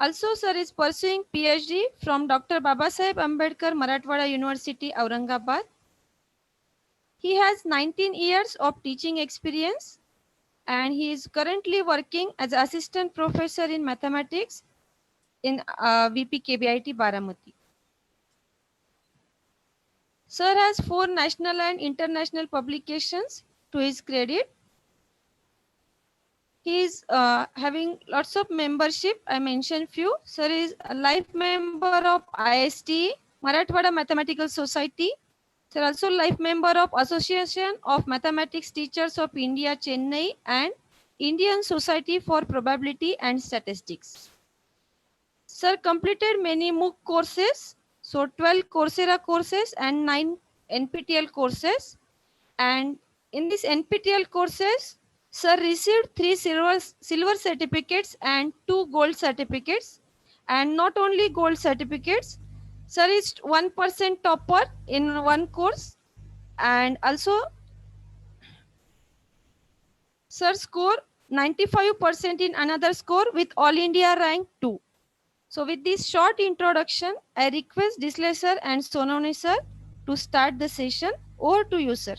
Also, sir is pursuing PhD from Dr. Babasaheb Ambedkar Marathwada University, Aurangabad. He has 19 years of teaching experience and he is currently working as assistant professor in mathematics in VPKBIT Baramati. Sir has 4 national and international publications to his credit. He is having lots of membership. I mentioned few. Sir is a life member of IST, Marathwada Mathematical Society. Sir also life member of Association of Mathematics Teachers of India, Chennai, and Indian Society for Probability and Statistics. Sir completed many MOOC courses, so 12 Coursera courses and 9 NPTEL courses. And in these NPTEL courses, sir received 3 silver certificates and 2 gold certificates. And not only gold certificates, sir is 1% topper in one course, and also sir score 95% in another score with All India rank 2. So with this short introduction, I request Disle sir and Sononi sir to start the session. Over to you, sir.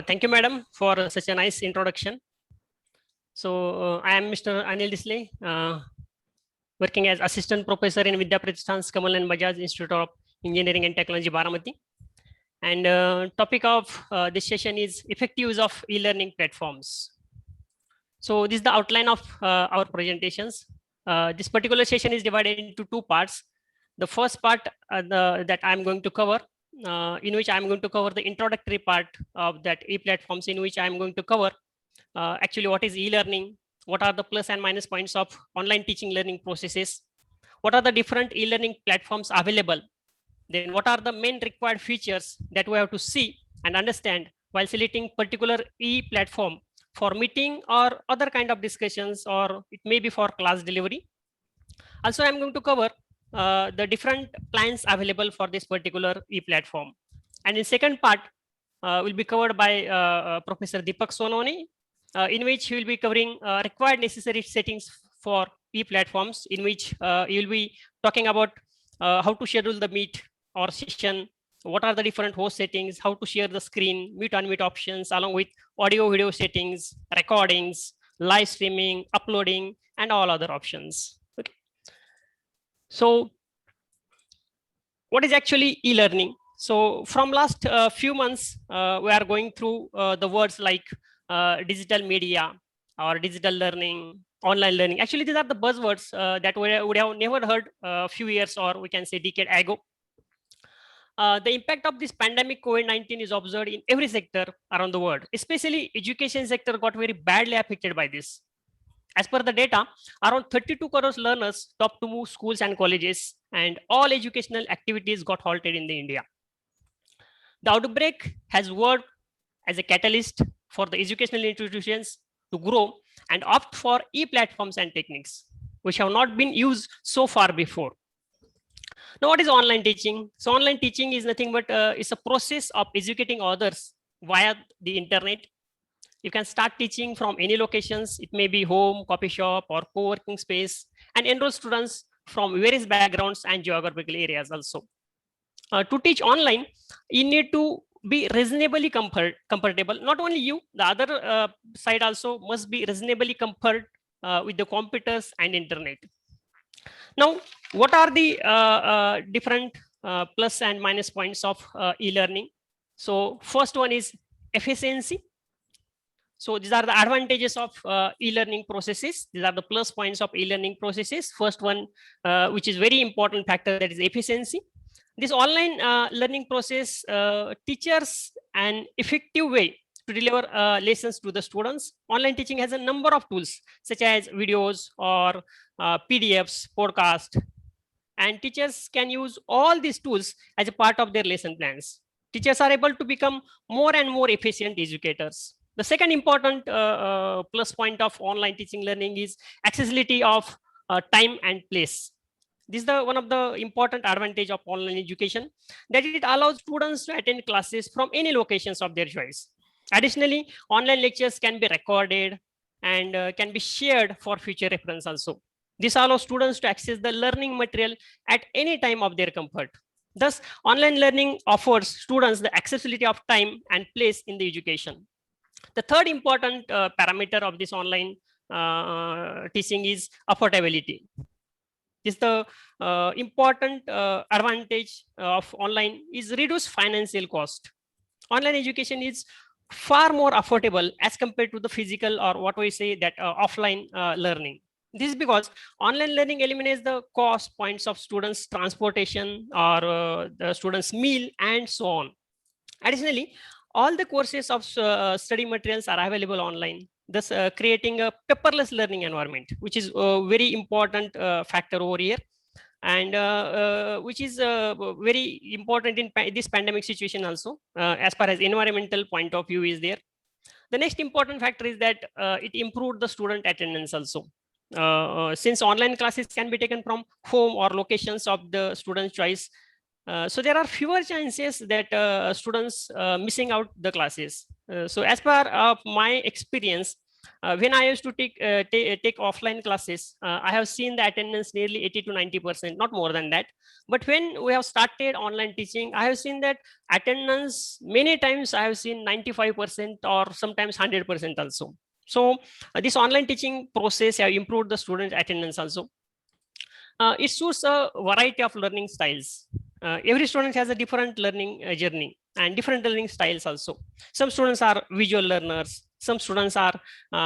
Thank you, madam, for such a nice introduction. So I am Mr. Anil Disle, working as assistant professor in Vidya Pratishthan's Kamal and Bajaj Institute of Engineering and Technology, Baramati. And topic of this session is effective use of e-learning platforms. So this is the outline of our presentations. This particular session is divided into 2 parts. The first part that I'm going to cover, in which I'm going to cover the introductory part of that e-platforms, in which I'm going to cover actually what is e-learning, what are the plus and minus points of online teaching learning processes, what are the different e-learning platforms available, then what are the main required features that we have to see and understand while selecting particular e-platform for meeting or other kind of discussions, or it may be for class delivery. Also, I'm going to cover the different plans available for this particular e-platform. And in second part will be covered by Professor Deepak Sononi, in which he will be covering required necessary settings for e-platforms, in which he will be talking about how to schedule the meet or session, what are the different host settings, how to share the screen, mute unmute options, along with audio video settings, recordings, live streaming, uploading, and all other options. Okay. So what is actually e-learning? So from last few months, we are going through the words like digital media or digital learning, online learning. Actually, these are the buzzwords that we would have never heard a few years, or we can say decade ago. The impact of this pandemic COVID-19 is observed in every sector around the world. Especially education sector got very badly affected by this. As per the data, around 32 crore learners stopped to move schools and colleges, and all educational activities got halted in the India. The outbreak has worked as a catalyst for the educational institutions to grow and opt for e-platforms and techniques, which have not been used so far before. Now, what is online teaching? So online teaching is nothing but it's a process of educating others via the internet. You can start teaching from any locations. It may be home, coffee shop, or co-working space, and enroll students from various backgrounds and geographical areas also. To teach online, you need to be reasonably comfortable. Not only you, the other side also must be reasonably comfort with the computers and internet. Now, what are the different plus and minus points of e-learning? So first one is efficiency. So these are the advantages of e-learning processes. These are the plus points of e-learning processes. First one, which is very important factor, that is efficiency. This online learning process teaches an effective way to deliver lessons to the students. Online teaching has a number of tools such as videos or PDFs, podcast, and teachers can use all these tools as a part of their lesson plans. Teachers are able to become more and more efficient educators. The second important plus point of online teaching learning is accessibility of time and place. This is one of the important advantage of online education, that it allows students to attend classes from any locations of their choice. Additionally, online lectures can be recorded and can be shared for future reference also. This allows students to access the learning material at any time of their comfort. Thus, online learning offers students the accessibility of time and place in the education. The third important parameter of this online teaching is affordability. Is the important advantage of online is reduced financial cost. Online education is far more affordable as compared to the physical, or what we say that offline learning. This is because online learning eliminates the cost points of students' transportation or the students' meal and so on. Additionally, all the courses of study materials are available online, thus creating a paperless learning environment, which is a very important factor over here, and which is very important in this pandemic situation also, as far as environmental point of view is there. The next important factor is that it improved the student attendance also. Since online classes can be taken from home or locations of the student's choice, so there are fewer chances that students missing out the classes. So as per my experience, when I used to take offline classes, I have seen the attendance nearly 80 to 90%, not more than that. But when we have started online teaching, I have seen that attendance many times I have seen 95% or sometimes 100% also. So this online teaching process have improved the student attendance also. It suits a variety of learning styles. Every student has a different learning journey and different learning styles also. Some students are visual learners. Some students are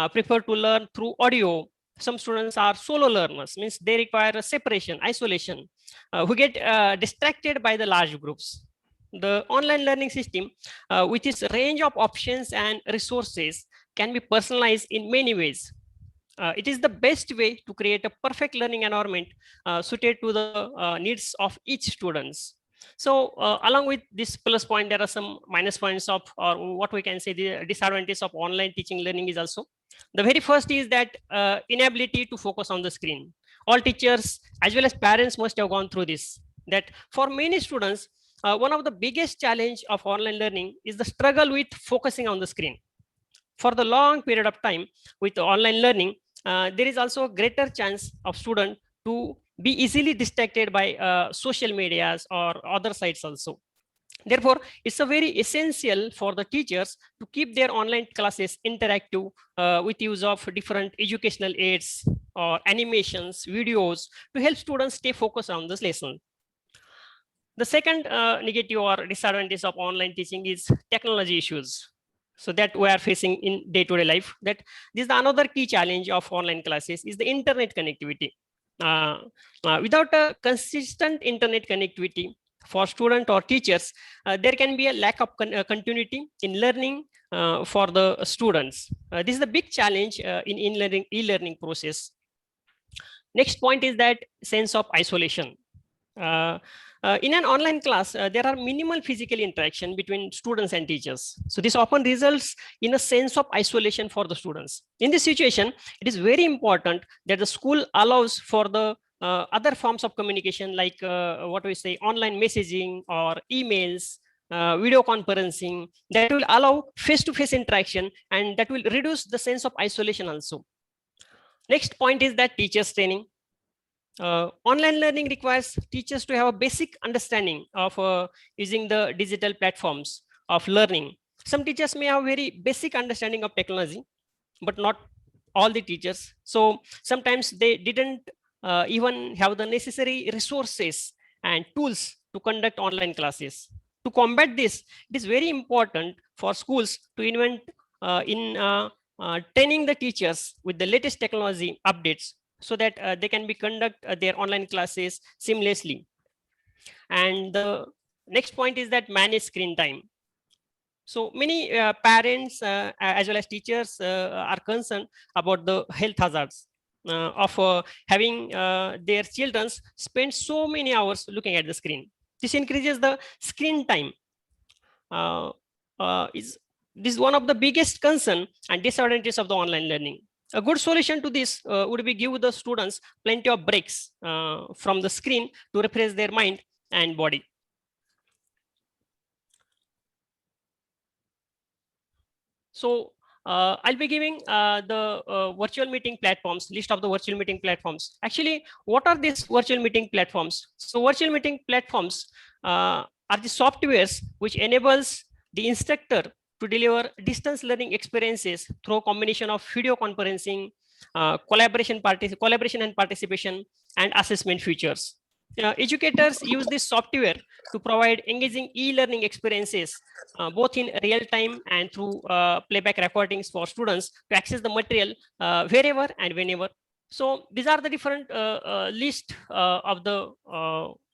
prefer to learn through audio. Some students are solo learners, means they require a separation, isolation, who get distracted by the large groups. The online learning system, with its range of options and resources, can be personalized in many ways. It is the best way to create a perfect learning environment suited to the needs of each students. So along with this plus point, there are some minus points of, or what we can say, the disadvantages of online teaching learning is also. The very first is that inability to focus on the screen. All teachers as well as parents must have gone through this, that for many students, one of the biggest challenge of online learning is the struggle with focusing on the screen. For the long period of time with online learning, there is also a greater chance of student to be easily distracted by social medias or other sites also. Therefore, it's a very essential for the teachers to keep their online classes interactive with use of different educational aids or animations, videos to help students stay focused on this lesson. The second negative or disadvantage of online teaching is technology issues. So that we are facing in day-to-day life. That this is another key challenge of online classes is the internet connectivity. Without a consistent internet connectivity for students or teachers, there can be a lack of continuity in learning for the students. This is a big challenge in e-learning process. Next point is that sense of isolation. In an online class, there are minimal physical interaction between students and teachers. So this often results in a sense of isolation for the students. In this situation, it is very important that the school allows for the other forms of communication, like what we say, online messaging or emails, video conferencing, that will allow face-to-face interaction, and that will reduce the sense of isolation also. Next point is that teachers training. Online learning requires teachers to have a basic understanding of using the digital platforms of learning. Some teachers may have very basic understanding of technology, but not all the teachers. So sometimes they didn't even have the necessary resources and tools to conduct online classes. To combat this, it is very important for schools to invent training the teachers with the latest technology updates, so that they can be conduct their online classes seamlessly. And the next point is that manage screen time. So many parents as well as teachers are concerned about the health hazards of having their children spend so many hours looking at the screen. This increases the screen time. This is one of the biggest concern and disadvantages of the online learning. A good solution to this would be give the students plenty of breaks from the screen to refresh their mind and body. So I'll be giving the virtual meeting platforms, list of the virtual meeting platforms. Actually, what are these virtual meeting platforms? So virtual meeting platforms are the softwares which enables the instructor to deliver distance learning experiences through a combination of video conferencing, collaboration and participation, and assessment features. Educators use this software to provide engaging e-learning experiences both in real time and through playback recordings for students to access the material wherever and whenever. So these are the different list of the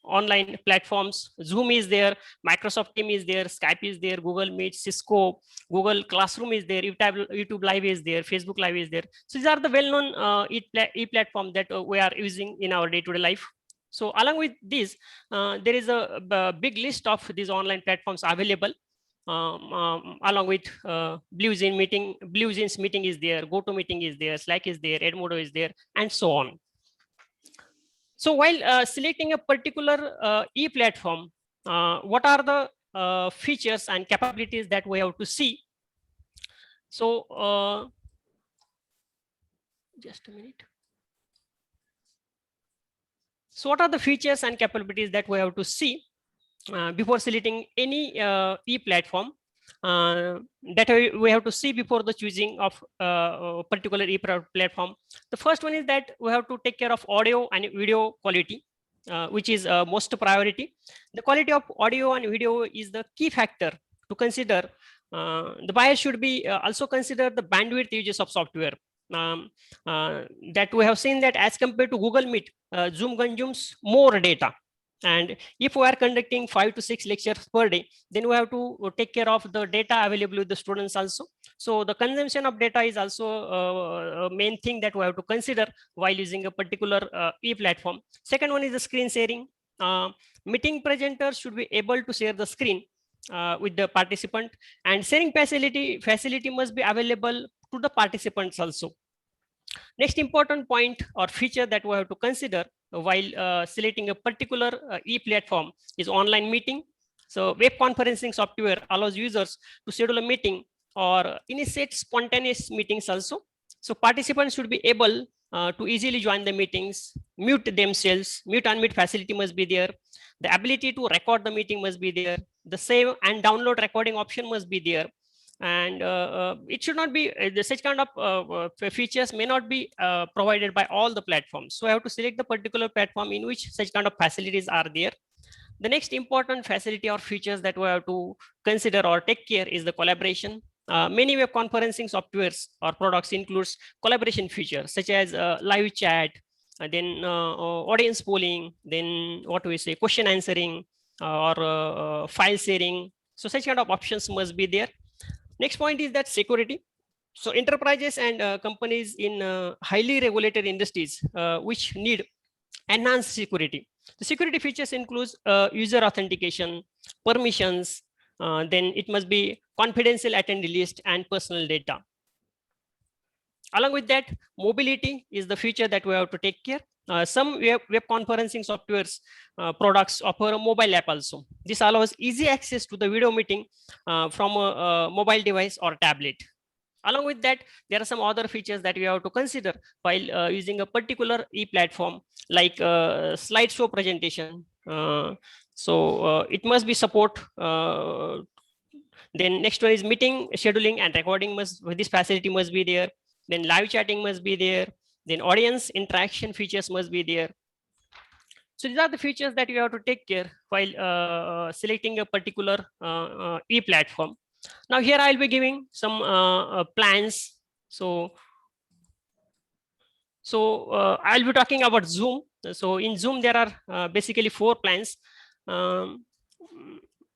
online platforms. Zoom is there, Microsoft Team is there, Skype is there, Google Meet, Cisco, Google Classroom is there, YouTube Live is there, Facebook Live is there. So these are the well-known e-platform that we are using in our day-to-day life. So along with this, there is a big list of these online platforms available. Along with BlueJeans meeting is there, GoToMeeting is there, Slack is there, Edmodo is there, and so on. So while selecting a particular e-platform, what are the features and capabilities that we have to see? So just a minute. So what are the features and capabilities that we have to see before selecting any e-platform that we have to see before the choosing of a particular e-platform? The first one is that we have to take care of audio and video quality, which is most priority. The quality of audio and video is the key factor to consider. The buyer should be also consider the bandwidth uses of software. That we have seen that as compared to Google Meet, Zoom consumes more data. And if we are conducting 5 to 6 lectures per day, then we have to take care of the data available with the students also. So the consumption of data is also a main thing that we have to consider while using a particular e-platform. Second one is the screen sharing. Meeting presenters should be able to share the screen with the participant, and sharing facility must be available to the participants also. Next important point or feature that we have to consider while selecting a particular e-platform is online meeting. So web conferencing software allows users to schedule a meeting or initiate spontaneous meetings also. So participants should be able to easily join the meetings, mute themselves, mute unmute facility must be there. The ability to record the meeting must be there. The save and download recording option must be there. And it should not be such kind of features may not be provided by all the platforms. So I have to select the particular platform in which such kind of facilities are there. The next important facility or features that we have to consider or take care is the collaboration. Many web conferencing softwares or products includes collaboration features such as live chat, then audience polling, then what do we say, question answering, or file sharing. So such kind of options must be there. Next point is that security. So enterprises and companies in highly regulated industries which need enhanced security. The security features includes user authentication, permissions, then it must be confidential attendee list and personal data. Along with that, mobility is the feature that we have to take care. Some web conferencing softwares products offer a mobile app also. This allows easy access to the video meeting from a mobile device or tablet. Along with that, there are some other features that we have to consider while using a particular e-platform, like slideshow presentation. It must be support. Then next one is meeting scheduling and recording. This facility must be there. Then live chatting must be there. Then audience interaction features must be there. So these are the features that you have to take care while selecting a particular e-platform. Now here I'll be giving some plans. So I'll be talking about Zoom. So in Zoom, there are basically 4 plans.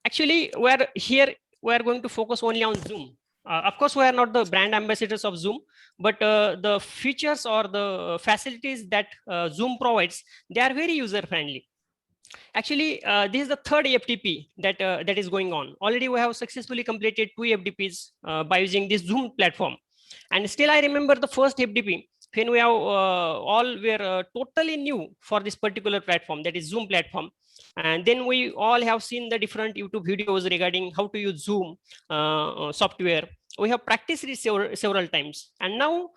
Actually, we are going to focus only on Zoom. Of course, we are not the brand ambassadors of Zoom, but the features or the facilities that Zoom provides, they are very user friendly. Actually, this is the 3rd FTP that is going on. Already we have successfully completed 2 FTPs by using this Zoom platform. And still I remember the first FDP when we have all were totally new for this particular platform, that is Zoom platform. And then we all have seen the different YouTube videos regarding how to use Zoom software. We have practiced it several times, and now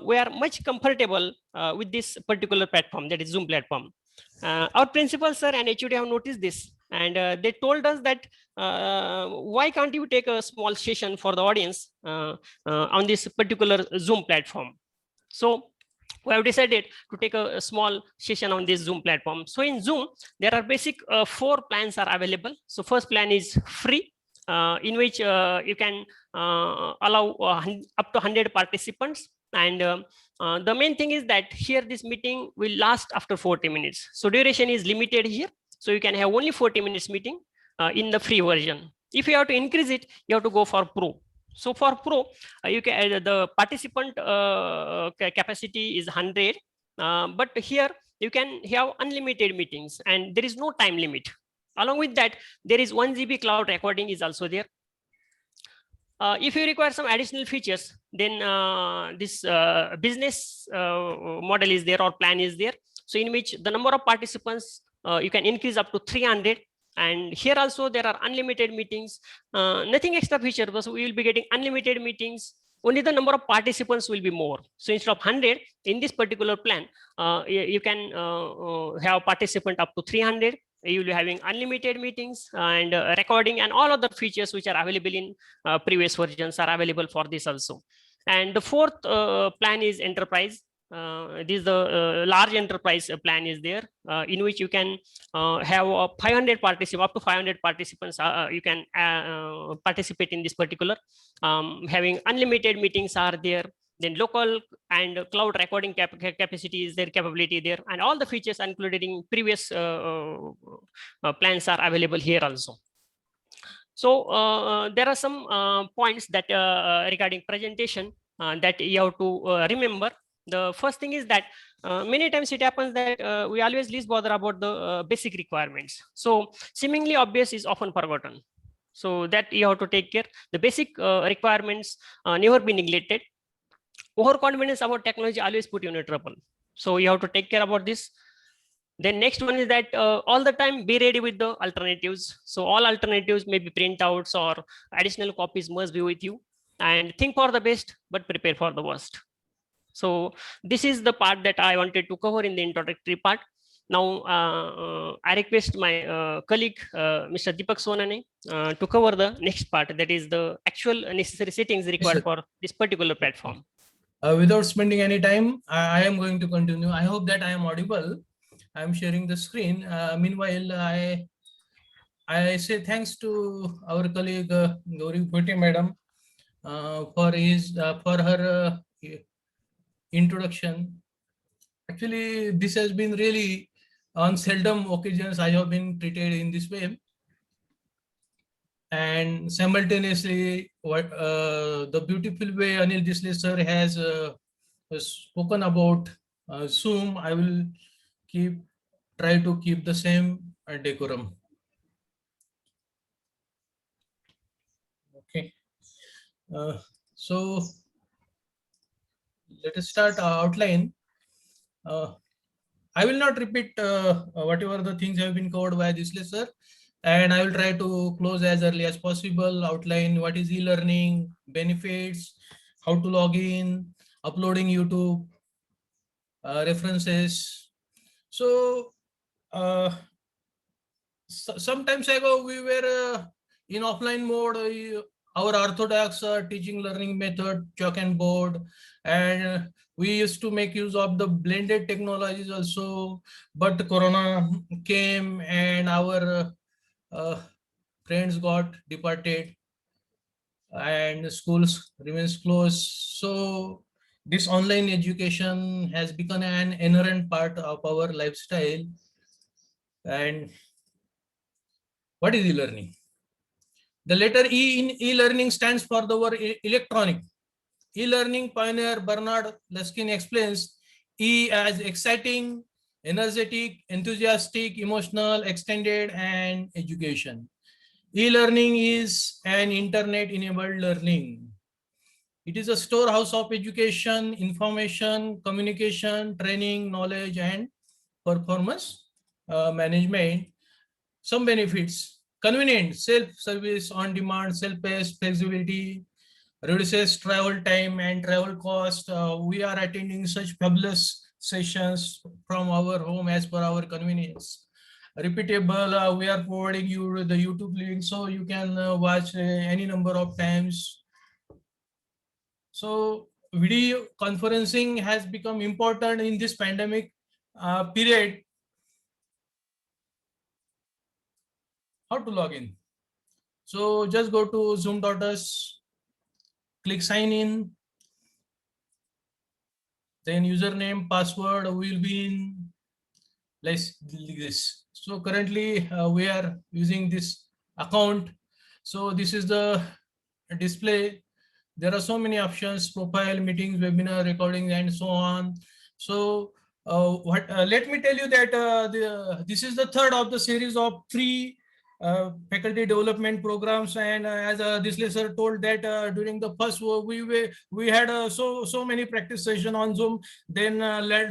we are much comfortable with this particular platform, that is Zoom platform. Our principal sir and HOD have noticed this, and they told us that why can't you take a small session for the audience on this particular Zoom platform. So we have decided to take a small session on this Zoom platform. So in Zoom, there are basic 4 plans are available. So first plan is free, in which you can allow up to 100 participants. And the main thing is that here this meeting will last after 40 minutes. So duration is limited here. So you can have only 40 minutes meeting in the free version. If you have to increase it, you have to go for Pro. So for Pro, you can the participant capacity is 100, but here you can have unlimited meetings and there is no time limit. Along with that, there is 1 GB cloud recording is also there. If you require some additional features, then this business model is there or plan is there. So in which the number of participants you can increase up to 300. And here also there are unlimited meetings, nothing extra feature, because we will be getting unlimited meetings. Only the number of participants will be more. So instead of 100 in this particular plan, you can have participant up to 300. You will be having unlimited meetings and recording, and all other features which are available in previous versions are available for this also. And the fourth plan is enterprise. This is the large enterprise plan is there, in which you can have 500 participants, up to 500 participants. You can participate in this particular. Having unlimited meetings are there. Then local and cloud recording capacity is their capability there, and all the features included in previous plans are available here also. So there are some points that regarding presentation that you have to remember. The first thing is that many times it happens that we always least bother about the basic requirements. So seemingly obvious is often forgotten. So that you have to take care. The basic requirements never be neglected. Overconfidence about technology always put you in trouble. So you have to take care about this. Then next one is that all the time be ready with the alternatives. So all alternatives may be printouts or additional copies must be with you. And think for the best, but prepare for the worst. So this is the part that I wanted to cover in the introductory part. Now I request my colleague, Mr. Deepak Sonane, to cover the next part, that is the actual necessary settings required for this particular platform. Without spending any time, I am going to continue. I hope that I am audible. I am sharing the screen. Meanwhile, I say thanks to our colleague Gauri Bhute madam for her introduction. Actually, this has been really on seldom occasions I have been treated in this way. And simultaneously, what the beautiful way Anil Disle sir has spoken about Zoom, I will try to keep the same decorum. Okay. So let us start our outline. I will not repeat whatever the things have been covered by Disle sir. And I will try to close as early as possible, outline what is e-learning, benefits, how to log in, uploading YouTube, references. So sometimes ago we were in offline mode, our orthodox teaching learning method, chalk and board, and we used to make use of the blended technologies also, but Corona came and our friends got departed and schools remains closed. So this online education has become an inherent part of our lifestyle. And what is e-learning? The letter E in e-learning stands for the word electronic. E-learning pioneer Bernard Laskin explains E as exciting, energetic, enthusiastic, emotional, extended, and education. E-learning is an internet-enabled learning. It is a storehouse of education, information, communication, training, knowledge, and performance management. Some benefits: convenient, self-service, on-demand, self-paced, flexibility, reduces travel time and travel cost. We are attending such fabulous sessions from our home as per our convenience. Repeatable, we are providing you the YouTube link so you can watch any number of times. So video conferencing has become important in this pandemic period. How to log in? So just go to zoom.us, click sign in, then username, password will be in like this. So currently we are using this account. So this is the display. There are so many options: profile, meetings, webinar, recording, and so on. So let me tell you that this is the third of the series of 3 faculty development programs, and as Disle sir told that during the first we had so many practice session on Zoom. Then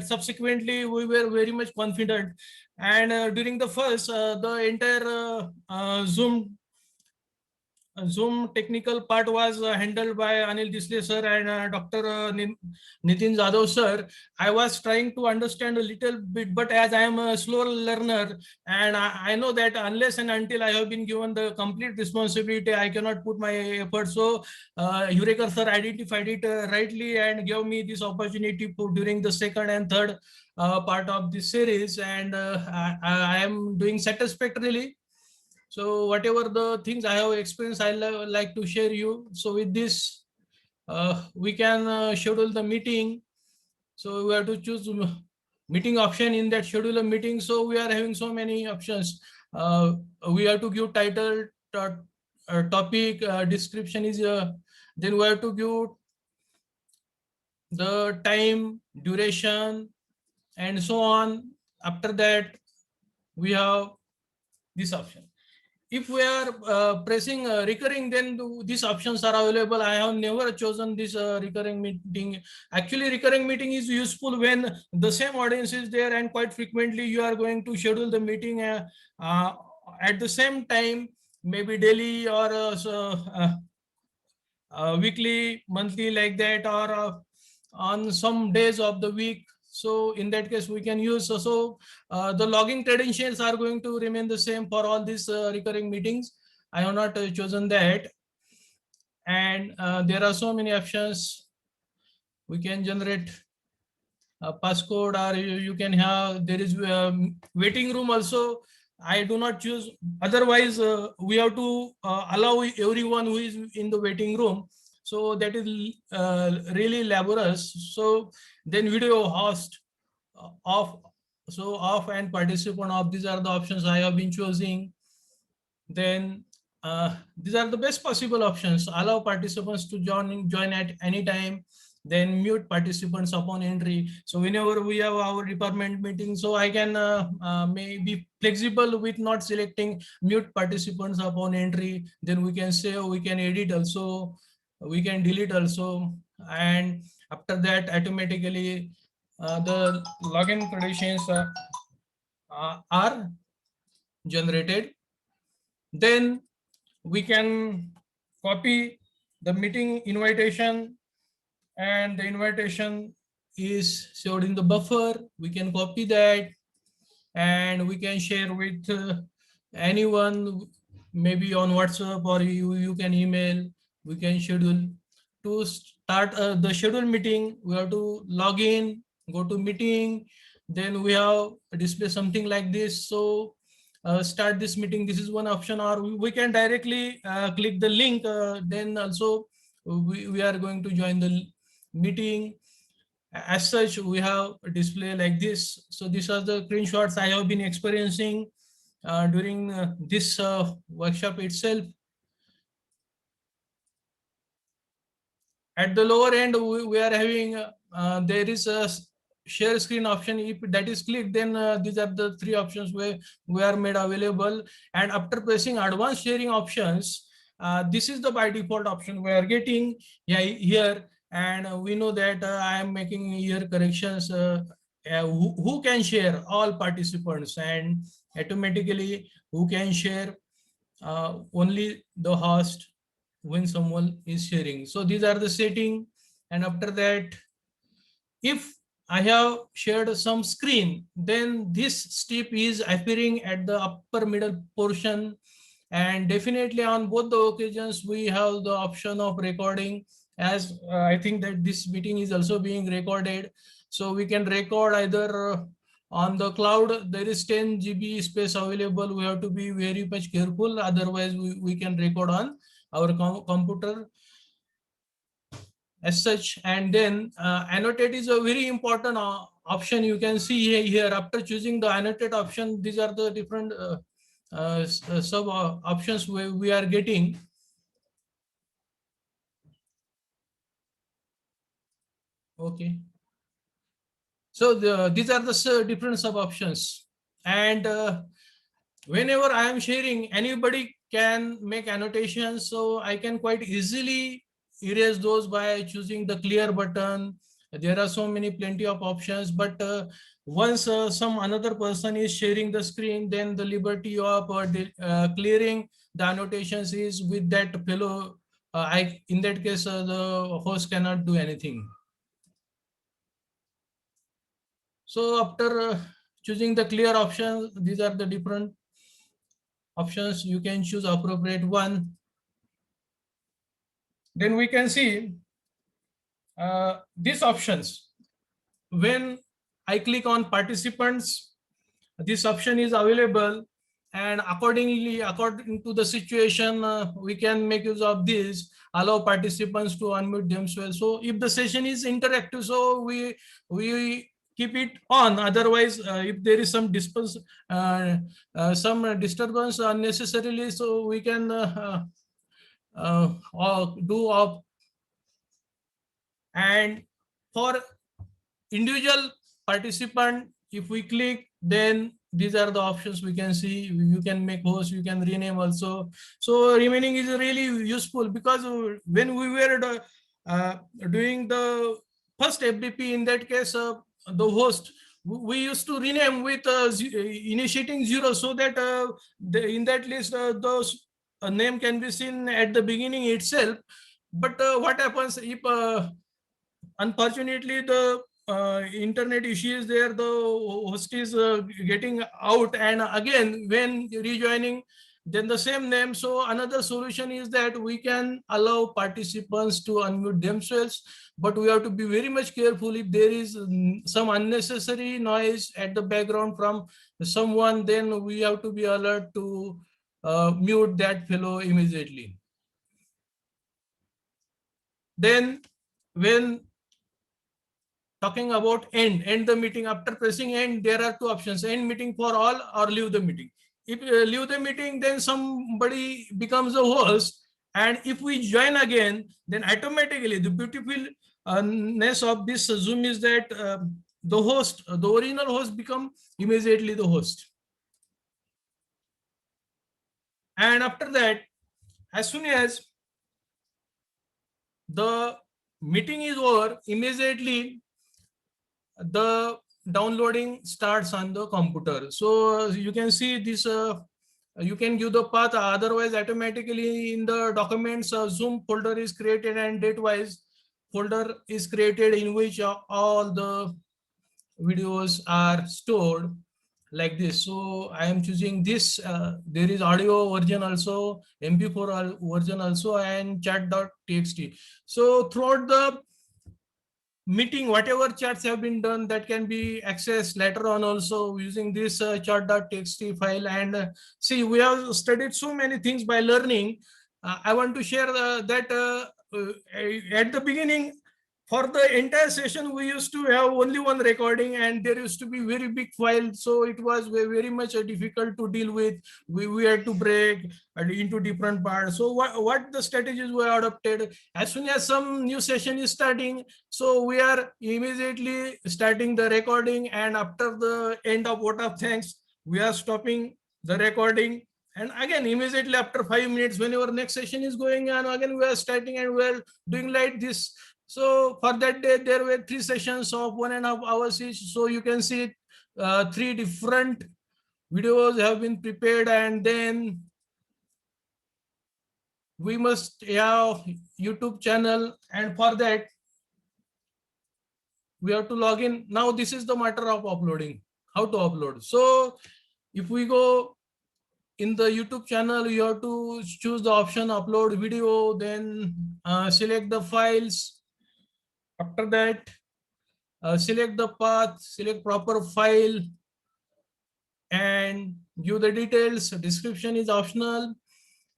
subsequently we were very much confident, and during the first the entire Zoom technical part was handled by Anil Disle sir and Dr. Nitin Jadhav sir. I was trying to understand a little bit, but as I am a slow learner, and I know that unless and until I have been given the complete responsibility, I cannot put my effort. So Yurekar sir identified it rightly and gave me this opportunity during the second and third part of this series, and I am doing satisfactorily. So whatever the things I have experienced, I like to share you. So with this, we can schedule the meeting. So we have to choose meeting option in that schedule a meeting. So we are having so many options. We have to give title, topic, description is then we have to give the time, duration, and so on. After that, we have this option. If we are pressing recurring, then these options are available. I have never chosen this recurring meeting. Actually, recurring meeting is useful when the same audience is there, and quite frequently you are going to schedule the meeting at the same time, maybe daily or weekly, monthly, like that, or on some days of the week. So in that case, we can use the logging credentials are going to remain the same for all these recurring meetings. I have not chosen that, and there are so many options. We can generate a passcode, or you can have, there is waiting room also. I do not choose. Otherwise, we have to allow everyone who is in the waiting room. So that is really laborious. So then video host off, so off and participant off. These are the options I have been choosing. Then these are the best possible options. Allow participants to join at any time. Then mute participants upon entry. So whenever we have our department meeting, so I can may be flexible with not selecting mute participants upon entry. Then we can save, we can edit also, we can delete also, and after that automatically the login credentials are generated. Then we can copy the meeting invitation, and the invitation is stored in the buffer. We can copy that and we can share with anyone, maybe on WhatsApp, or you can email. We can schedule. To start the schedule meeting, we have to log in, go to meeting, then we have display something like this. So start this meeting, this is one option, or we can directly click the link, then also we are going to join the meeting. As such, we have a display like this. So these are the screenshots I have been experiencing during this workshop itself. At the lower end, we are having, there is a share screen option. If that is clicked, then these are the 3 options where we are made available. And after pressing advanced sharing options, This is the by default option we are getting here, and we know that I am making here corrections. Who can share? All participants, and automatically who can share? Only the host when someone is sharing. So these are the setting, and after that, if I have shared some screen, then this step is appearing at the upper middle portion, and definitely on both the occasions we have the option of recording, as I think that this meeting is also being recorded. So we can record either on the cloud. There is 10 GB space available. We have to be very much careful, otherwise we can record on our computer as such. And then annotate is a very important option. You can see here, after choosing the annotate option, these are the different sub options we are getting. Okay, so these are the different sub options, and whenever I am sharing, anybody can make annotations, so I can quite easily erase those by choosing the clear button. There are so many plenty of options, but once some another person is sharing the screen, then the liberty of clearing the annotations is with that fellow. In that case, the host cannot do anything. So after choosing the clear options, these are the different options. You can choose appropriate one. Then we can see these options. When I click on participants, this option is available, and accordingly, according to the situation, we can make use of this, allow participants to unmute themselves. So if the session is interactive, so we keep it on. Otherwise, if there is some disturbance unnecessarily, so we can do off. And for individual participant, if we click, then these are the options we can see. You can make host, you can rename also. So remaining is really useful, because when we were doing the first FDP, in that case, the host, we used to rename with initiating 0, so that in that list those name can be seen at the beginning itself. But what happens if unfortunately the internet issue is there, the host is getting out, and again when rejoining, then the same name. So another solution is that we can allow participants to unmute themselves, but we have to be very much careful. If there is some unnecessary noise at the background from someone, then we have to be alert to mute that fellow immediately. Then when talking about end the meeting, after pressing end, there are two options: end meeting for all or leave the meeting. If leave the meeting, then somebody becomes a host, and if we join again, then automatically the beautifulness of this Zoom is that the host, the original host, become immediately the host. And after that, as soon as the meeting is over, immediately the downloading starts on the computer. So you can see this, you can give the path, otherwise automatically in the documents Zoom folder is created, and date wise folder is created in which all the videos are stored like this. So I am choosing this. There is audio version also, MP4 version also, and chat.txt. So throughout the meeting, whatever chats have been done, that can be accessed later on also using this chart.txt file. And see, we have studied so many things by learning. I want to share that at the beginning, for the entire session, we used to have only one recording, and there used to be very big file. So it was very much difficult to deal with. We had to break into different parts. So what the strategies were adopted, as soon as some new session is starting, so we are immediately starting the recording, and after the end of vote of thanks, we are stopping the recording, And again, immediately after 5 minutes, whenever next session is going on, again we are starting and we are doing like this. So for that day, there were 3 sessions of 1.5 hours each. So you can see 3 different videos have been prepared, and then we must have YouTube channel, and for that we have to log in. Now this is the matter of uploading, how to upload. So if we go in the YouTube channel, you have to choose the option upload video, then select the files. After that, select the path, select proper file, and give the details. Description is optional,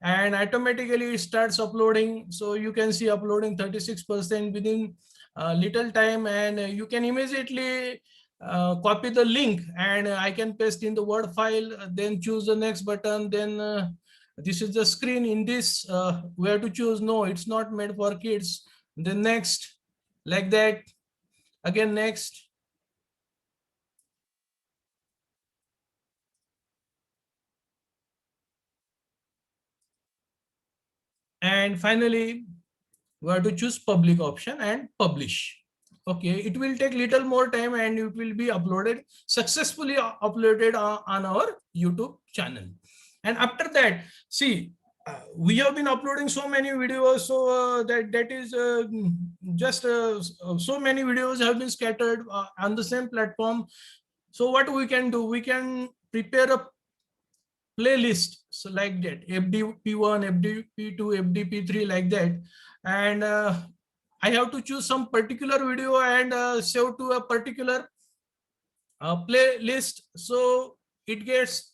and automatically it starts uploading. So you can see uploading 36% within little time, and you can immediately copy the link, and I can paste in the Word file, then choose the next button. Then this is the screen. In this we have to choose no, it's not made for kids. Then next, like that, again next. And finally, we have to choose public option and publish. Okay, it will take little more time and it will be uploaded successfully, uploaded on our YouTube channel. And after that, see, we have been uploading so many videos, so that is just so many videos have been scattered on the same platform. So what we can do, we can prepare a playlist, so like that, FDP1, FDP2, FDP3, like that. And I have to choose some particular video and save to a particular playlist, so it gets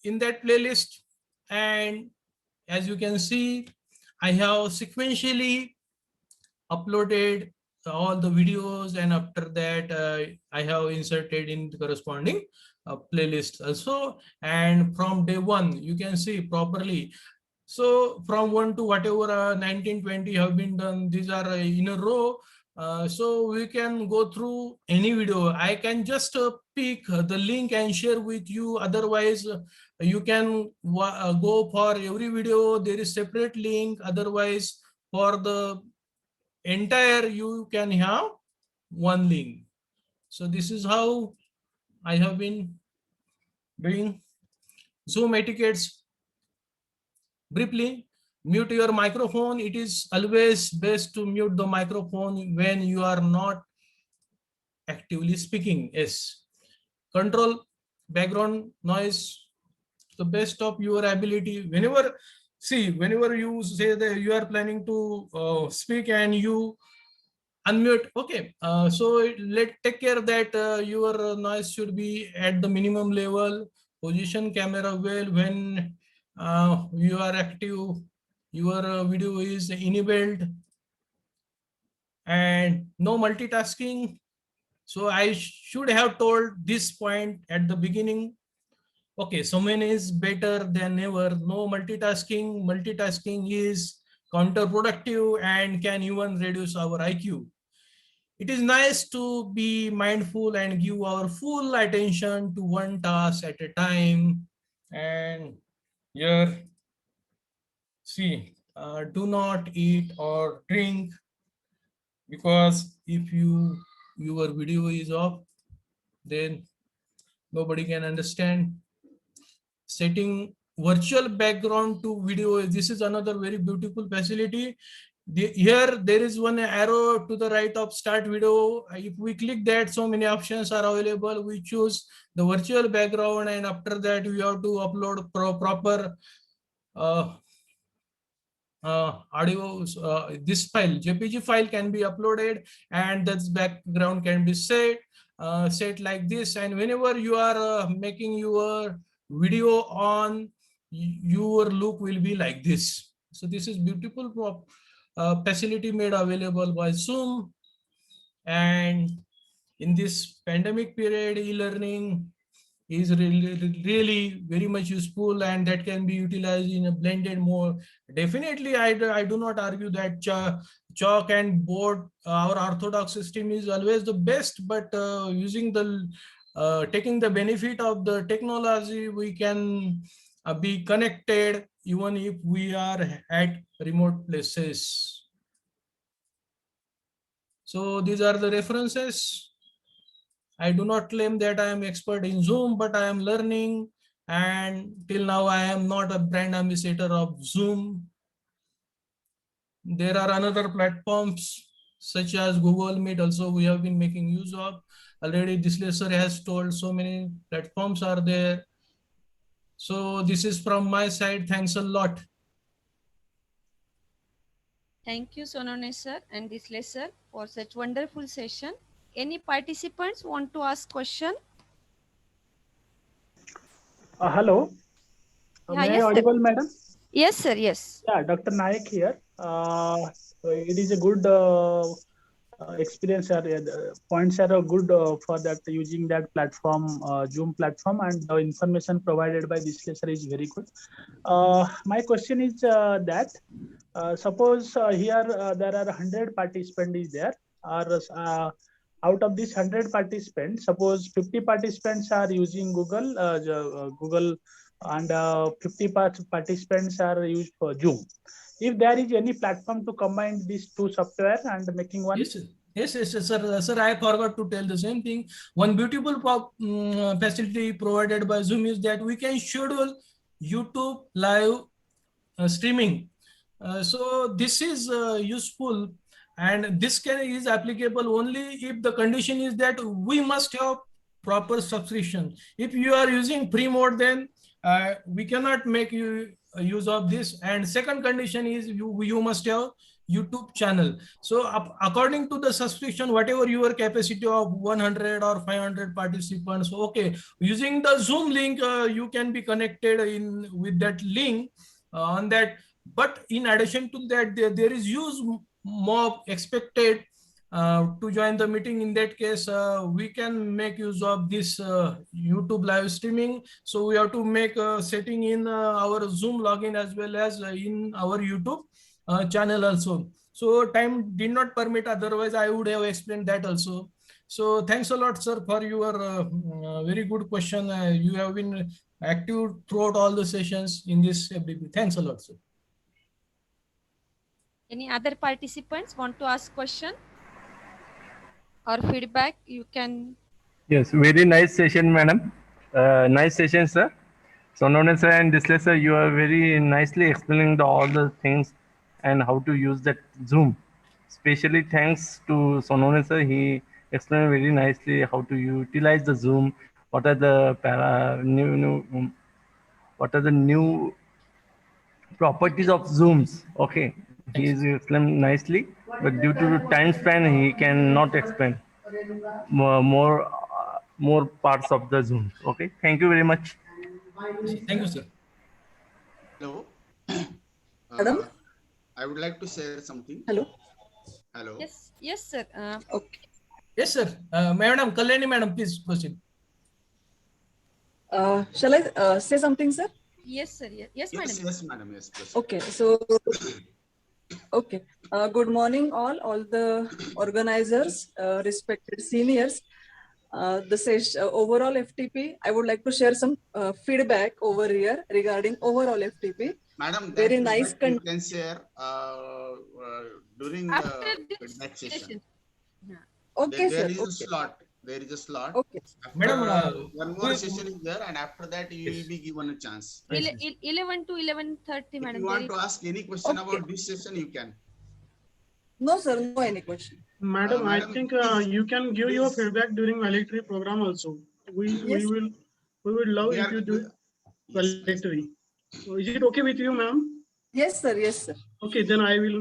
in that playlist. And as you can see, I have sequentially uploaded all the videos, and after that I have inserted in the corresponding playlist also. And from day one, you can see properly. So from 1 to whatever 19, 20 have been done, these are in a row. So we can go through any video. I can just pick the link and share with you. Otherwise, you can go for every video. There is separate link. Otherwise, for the entire, you can have one link. So this is how I have been doing. Zoom etiquettes. Briefly, mute your microphone. It is always best to mute the microphone when you are not actively speaking. Yes. Control background noise to the best of your ability. Whenever you say that you are planning to speak and you unmute, okay, so take care that your noise should be at the minimum level. Position camera well when you are active, your video is enabled, and no multitasking. So I should have told this point at the beginning. Okay, so many is better than never. No multitasking. Multitasking is counterproductive and can even reduce our IQ. It is nice to be mindful and give our full attention to one task at a time. And here, see, do not eat or drink, because if your video is off, then nobody can understand. Setting virtual background to video, this is another very beautiful facility. Here there is one arrow to the right of start video. If we click that, so many options are available. We choose the virtual background, and after that we have to upload proper audio. This file, JPG file, can be uploaded, and that background can be set like this. And whenever you are making your video on, your look will be like this. So this is beautiful facility made available by Zoom. And in this pandemic period, e-learning is really very much useful, and that can be utilized in a blended mode. Definitely, I do not argue that chalk and board, our orthodox system, is always the best, but using the taking the benefit of the technology, we can be connected even if we are at remote places. So these are the references. I do not claim that I am expert in Zoom, but I am learning, and till now I am not a brand ambassador of Zoom. There are another platforms such as Google Meet also we have been making use of. Already this lesson has told so many platforms are there. So this is from my side. Thanks a lot. Thank you, Sonone sir and Disle sir, for such wonderful session. Any participants want to ask question? Hello. May I Yes, sir. audible, madam? Yes, sir. Yes. Yeah, Dr. Nayak here. It is a good experience. Points are good for that using that platform, Zoom platform, and the information provided by this lecture is very good. My question is that suppose here there are 100 participants is there, or out of these 100 participants, suppose 50 participants are using Google, and 50 participants are used for Zoom. If there is any platform to combine these two software and making one. Yes, sir. Yes, sir. Sir, I forgot to tell the same thing. One beautiful facility provided by Zoom is that we can schedule YouTube live streaming. So this is useful, and this is applicable only if the condition is that we must have proper subscription. If you are using free mode, then we cannot make use of this. And second condition is you must have YouTube channel. So according to the subscription, whatever your capacity of 100 or 500 participants, okay, using the Zoom link, you can be connected in with that link on that. But in addition to that, there is huge mob expected to join the meeting. In that case, we can make use of this YouTube live streaming. So we have to make a setting in our Zoom login as well as in our YouTube channel also. So time did not permit, otherwise I would have explained that also. So thanks a lot, sir, for your very good question. You have been active throughout all the sessions in this FDP. Thanks a lot, sir. Any other participants want to ask question or feedback? You can. Yes, very nice session, madam. Nice session, sir. Sonone sir and Disle sir, you are very nicely explaining all the things and how to use that Zoom. Especially thanks to Sonone sir, he explained very nicely how to utilize the Zoom. What are the new properties of Zooms? Okay, he is explained nicely, but due to time span, he cannot explain more parts of the Zoom. Okay, thank you very much. Thank you, sir. Hello. Madam? I would like to share something. Hello. Hello. Yes, sir. Okay. Yes, sir. Madam, Kalyani, madam, please proceed. Shall I say something, sir? Yes, sir. Yes, madam. Yes, madam. Yes, proceed. Okay. So, okay. Good morning, all the organizers, respected seniors. The session overall FTP. I would like to share some feedback over here regarding overall FTP. Madam, Very nice you can share during After the this feedback session. session. Okay, There sir. is a Okay. slot. There is a slot. Okay. After, Madam, one more session is there, and after that you will be given a chance. 11 to 11:30, If madam. you want to ask any question Okay. about this session, you can. No, sir. No any question. Madam, I Madam, think please, you can give your please. feedback during valedictory program also. We Yes. will love We if are- you do Yes, yes. valedictory. So is it okay with you, ma'am? Yes, sir. Yes, sir. Okay, then I will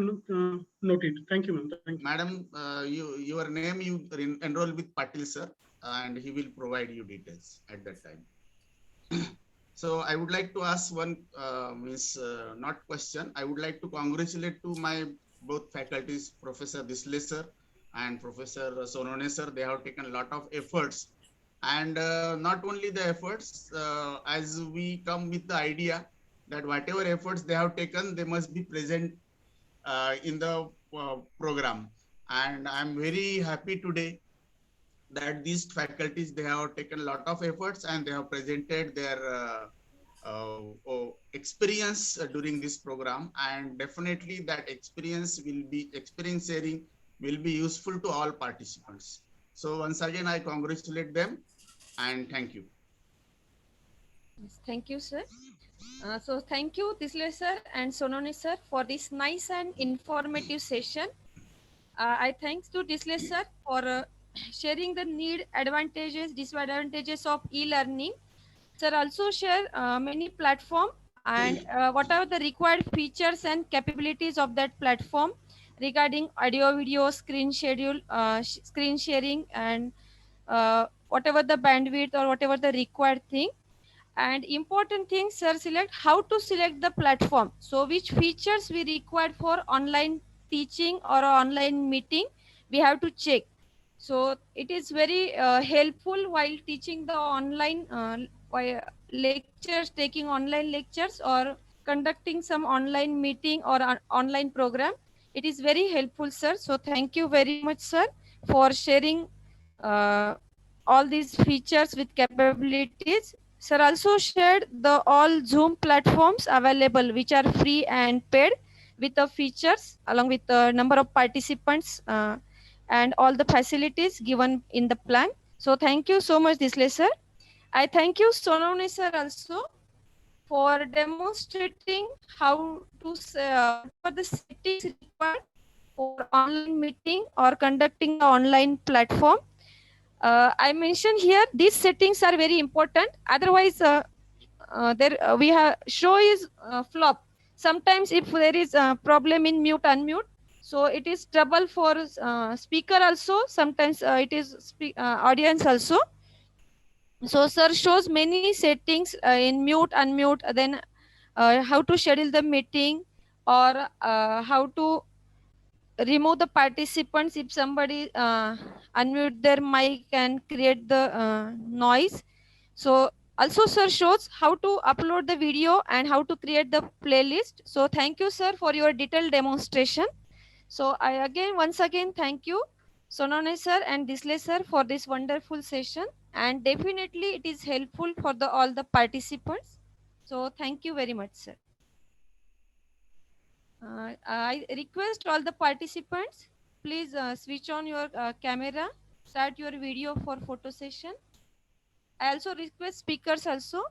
note it. Thank you, ma'am. Thank you. Madam, your name you enroll with Patil sir, and he will provide you details at that time. So I would like to ask one not question. I would like to congratulate to my both faculties, Professor Disle sir and Professor Sonone sir. They have taken a lot of efforts, and not only the efforts, as we come with the idea that whatever efforts they have taken, they must be present in the program. And I'm very happy today that these faculties, they have taken a lot of efforts and they have presented their experience during this program, and definitely that experience sharing will be useful to all participants. So once again, I congratulate them and thank you. Yes, thank you, sir. So thank you, Disle sir and Sonone sir, for this nice and informative session. I thanks to Disle sir for sharing the need, advantages, disadvantages of e-learning. Sir also share many platform and what are the required features and capabilities of that platform regarding audio, video, screen sharing, and whatever the bandwidth or whatever the required thing. And important thing, sir select how to select the platform, so which features we required for online teaching or online meeting we have to check. So it is very helpful while teaching the online lectures, taking online lectures or conducting some online meeting or online program. It is very helpful, sir. So thank you very much, sir, for sharing uh, all these features with capabilities. Sir also shared the all Zoom platforms available, which are free and paid, with the features along with the number of participants and all the facilities given in the plan. So thank you so much, Disle sir. I thank you, Sonone sir, also for demonstrating how to what are the settings required for online meeting or conducting the online platform. I mentioned here these settings are very important. Otherwise, there we have show is flop. Sometimes if there is a problem in mute unmute, so it is trouble for speaker also. Sometimes it is audience also. So sir shows many settings in mute unmute. Then how to schedule the meeting or how to remove the participants if somebody unmute their mic and create the noise. So also sir shows how to upload the video and how to create the playlist. So thank you, sir, for your detailed demonstration. So I again once again thank you, Sonone sir and Disle sir, for this wonderful session, and definitely it is helpful for the all the participants. So thank you very much, sir. I request all the participants, please switch on your camera, start your video for photo session. I also request speakers also